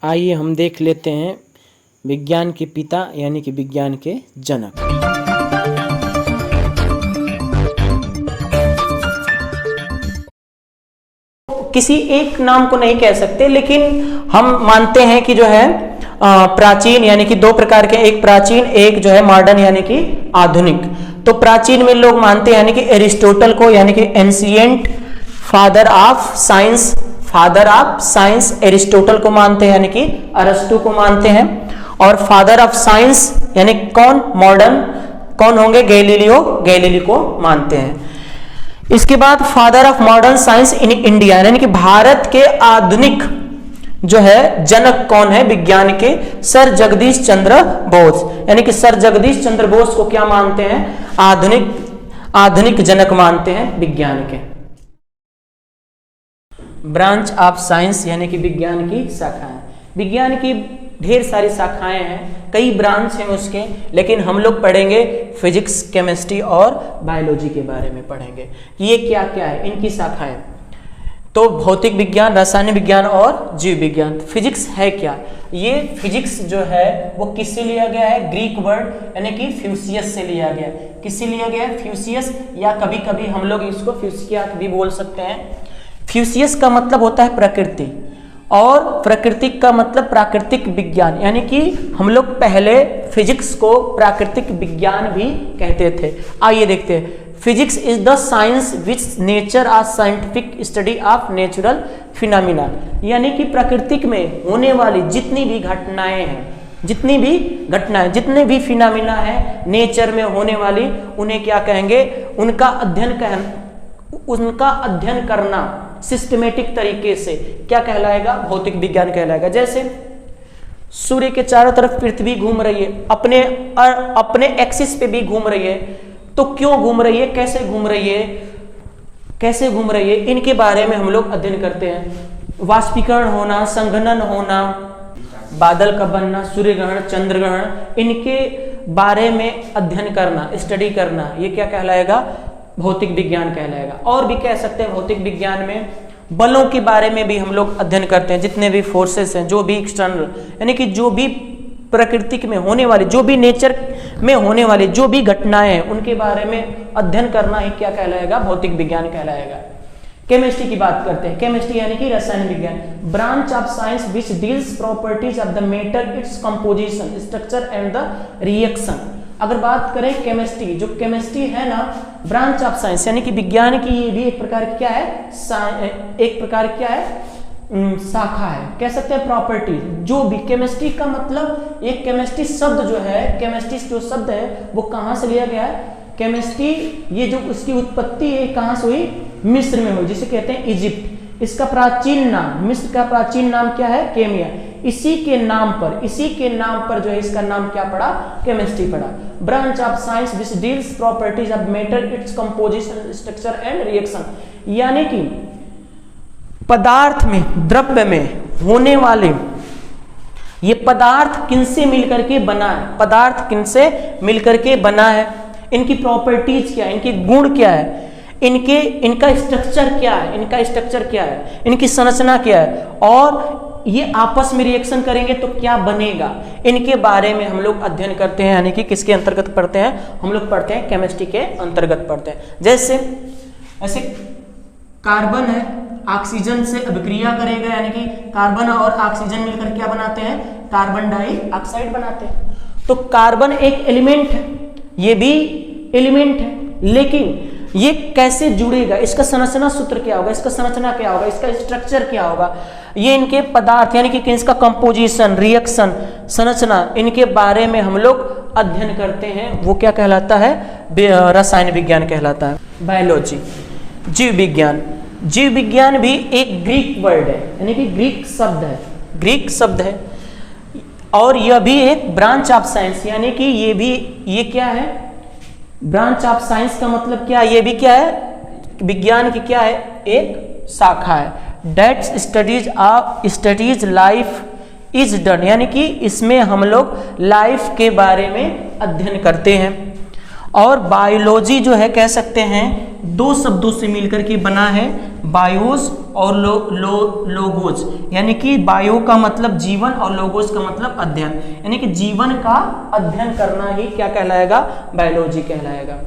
आइए हम देख लेते हैं विज्ञान के पिता यानी कि विज्ञान के जनक। किसी एक नाम को नहीं कह सकते, लेकिन हम मानते हैं कि जो है प्राचीन यानी कि दो प्रकार के, एक प्राचीन एक जो है मॉडर्न यानी कि आधुनिक। तो प्राचीन में लोग मानते हैं यानी कि एरिस्टोटल को यानी कि ancient father of science Aristotle को मानते हैं यानी कि अरस्तु को मानते हैं। और फादर ऑफ साइंस यानी कौन, मॉडर्न कौन होंगे, गैलीलियो को मानते हैं। इसके बाद father of modern science in India यानी कि भारत के आधुनिक जो है जनक कौन है विज्ञान के, सर जगदीश चंद्र बोस यानी कि सर जगदीश चंद्र बोस को क्या मानते हैं, आधुनिक जनक मानते हैं विज्ञान के। ब्रांच ऑफ साइंस यानी कि विज्ञान की शाखाएं, विज्ञान की ढेर सारी शाखाएं हैं, कई ब्रांच हैं उसके, लेकिन हम लोग पढ़ेंगे फिजिक्स, केमिस्ट्री और बायोलॉजी के बारे में पढ़ेंगे कि ये क्या क्या है इनकी शाखाएं। तो भौतिक विज्ञान, रसायन विज्ञान और जीव विज्ञान। फिजिक्स है क्या, ये फिजिक्स जो है वो किससे लिया गया है, ग्रीक वर्ड यानी कि फ्यूसियस से लिया गया है। किससे लिया गया है, फ्यूसियस, या कभी कभी हम लोग इसको फ्यूसिया भी बोल सकते हैं। फ्यूसियस का मतलब होता है प्रकृति, और प्राकृतिक का मतलब प्राकृतिक विज्ञान, यानी कि हम लोग पहले फिजिक्स को प्राकृतिक विज्ञान भी कहते थे। आइए देखते हैं, physics is the science which nature a scientific study of natural phenomena, यानी कि प्राकृतिक में होने वाली जितनी भी घटनाएं हैं, जितने भी फिनोमिना है नेचर में होने वाली, उन्हें क्या कहेंगे, उनका अध्ययन करना सिस्टमेटिक तरीके से क्या कहलाएगा, भौतिक विज्ञान कहलाएगा। जैसे सूर्य के चारों तरफ पृथ्वी घूम रही है, अपने एक्सिस पे भी घूम रही है, तो क्यों घूम रही है, कैसे घूम रही है, इनके बारे में हम लोग अध्ययन करते हैं। वाष्पीकरण होना, संघनन होना, बादल का बनना, सूर्य ग्रहण, चंद्र ग्रहण, इनके बारे में अध्ययन करना, स्टडी करना, ये क्या कहलाएगा, भौतिक विज्ञान कहलाएगा। और भी कह सकते हैं भौतिक विज्ञान में बलों के बारे में भी हम लोग अध्ययन करते हैं, जितने भी फोर्सेस हैं, जो भी एक्सटर्नल यानी कि जो भी प्राकृतिक में होने वाली, जो भी नेचर में होने वाली जो भी घटनाएं हैं, उनके बारे में अध्ययन करना ही क्या कहलाएगा, भौतिक विज्ञान कहलाएगा। केमिस्ट्री की बात करते हैं, केमिस्ट्री यानी कि रसायन विज्ञान, branch of science which deals properties of the matter, its composition, structure and the reaction. अगर बात करें केमिस्ट्री, जो केमिस्ट्री है ना, ब्रांच ऑफ साइंस यानी कि विज्ञान की ये भी एक प्रकार की क्या है, शाखा है, कह सकते हैं प्रॉपर्टी। जो भी केमिस्ट्री का मतलब, एक केमिस्ट्री शब्द जो है, केमिस्ट्री जो शब्द है वो कहाँ से लिया गया है, केमिस्ट्री ये जो उसकी उत्पत्ति है कहाँ से हुई, मिस्र में हुई, जिसे कहते हैं इजिप्ट। इसका प्राचीन नाम, मिस्र का प्राचीन नाम क्या है, केमिया। इसी के नाम पर जो है इसका नाम क्या पड़ा, केमिस्ट्री पड़ा। Branch of science which deals properties of matter, it's composition, structure and reaction, यानी कि पदार्थ में, द्रव्य में होने वाले, ये पदार्थ किनसे मिलकर के बना है, इनकी प्रॉपर्टीज क्या है, इनके गुण क्या है, इनका स्ट्रक्चर क्या है, इनकी संरचना क्या है, और ये आपस में रिएक्शन करेंगे तो क्या बनेगा, इनके बारे में हम लोग अध्ययन करते हैं। यानी कि किसके अंतर्गत पढ़ते हैं, हम लोग पढ़ते हैं केमिस्ट्री के अंतर्गत पढ़ते हैं। जैसे कार्बन है, ऑक्सीजन से अभिक्रिया करेगा, यानी कि कार्बन और ऑक्सीजन मिलकर क्या बनाते हैं, कार्बन डाइऑक्साइड बनाते हैं। तो कार्बन एक एलिमेंट है, ये भी एलिमेंट है, लेकिन ये कैसे जुड़ेगा, इसका संरचना सूत्र क्या होगा, इसका स्ट्रक्चर क्या होगा, ये इनके पदार्थ यानी कि इसका कंपोजिशन, रिएक्शन, संरचना, इनके बारे में हम लोग अध्ययन करते हैं। वो क्या कहलाता है, रसायन विज्ञान कहलाता है। बायोलॉजी, जीव विज्ञान भी एक ग्रीक वर्ड है, यानी कि ग्रीक शब्द है, और यह भी एक ब्रांच ऑफ साइंस, यानी कि ये क्या है, ब्रांच ऑफ साइंस का मतलब क्या है, ये भी क्या है, विज्ञान की क्या है, एक शाखा है। That studies life is done, यानी कि इसमें हम लोग लाइफ के बारे में अध्ययन करते हैं। और बायोलॉजी जो है कह सकते हैं दो शब्दों से मिलकर के बना है, बायोस और लोगोस, यानी कि बायो का मतलब जीवन और लोगोस का मतलब अध्ययन, यानी कि जीवन का अध्ययन करना ही क्या कहलाएगा, बायोलॉजी कहलाएगा।